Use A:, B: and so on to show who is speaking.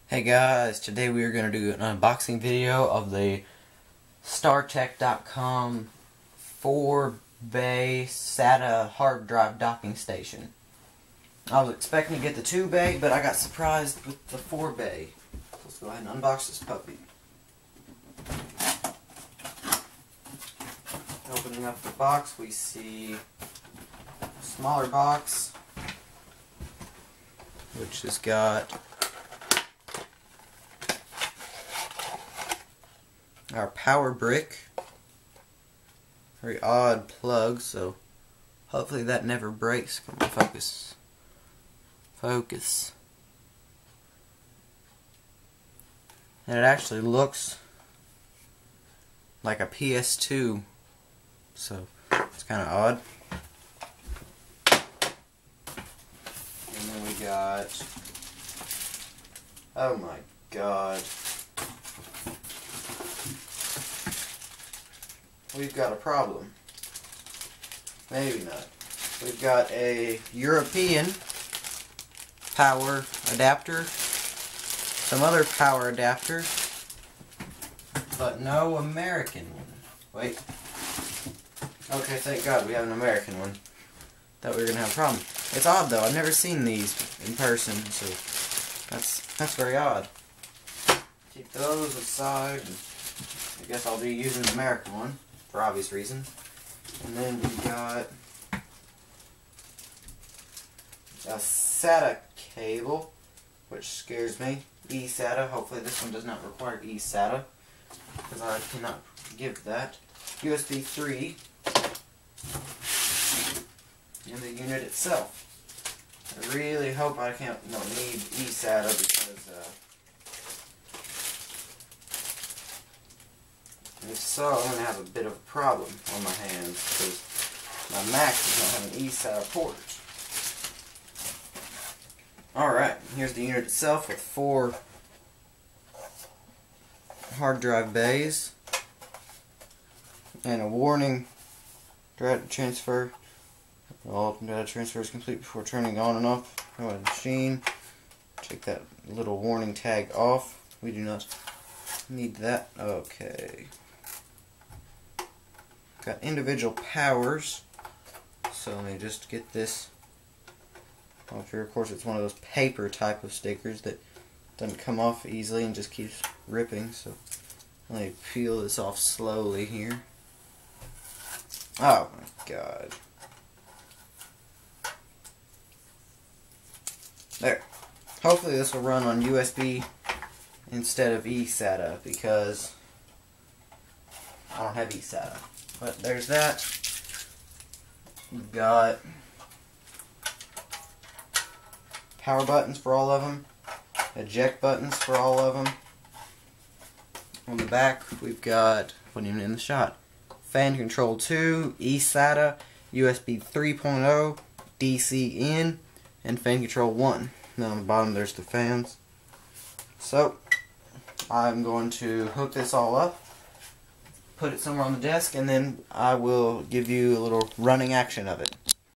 A: Hey guys, today we are going to do an unboxing video of the Startech.com 4-bay SATA hard drive docking station. I was expecting to get the 2-bay, but I got surprised with the 4-bay. Let's go ahead and unbox this puppy. Opening up the box, we see a smaller box, which has got our power brick. Very odd plug, so hopefully that never breaks. Come on, focus. Focus. And it actually looks like a PS2, so it's kind of odd. And then we got, oh my god, we've got a problem. Maybe not. We've got a European power adapter, some other power adapter, but no American one. Wait. Okay, thank God we have an American one. Thought we were gonna have a problem. It's odd though. I've never seen these in person, so that's very odd. Keep those aside. I guess I'll be using the American one for obvious reasons. And then we got a SATA cable, which scares me. eSATA. Hopefully this one does not require eSATA, because I cannot give that. USB 3. And the unit itself. I really hope I don't need eSATA, because if so, I'm going to have a bit of a problem on my hands, because my Mac does not have an eSATA port. Alright, here's the unit itself with 4 hard drive bays and a warning: data transfer. All data transfer is complete before turning on and off the machine. Take that little warning tag off. We do not need that. Okay. Got individual powers. So let me just get this off here. Of course, it's one of those paper type of stickers that doesn't come off easily and just keeps ripping. So let me peel this off slowly here. Oh my god. There. Hopefully this will run on USB instead of eSATA, because I don't have eSATA. But there's that. We've got power buttons for all of them, eject buttons for all of them. On the back we've got, wasn't even in the shot, fan control 2, eSATA, USB 3.0, DC in, and fan control 1. Then on the bottom there's the fans. So I'm going to hook this all up, put it somewhere on the desk, and then I will give you a little running action of it.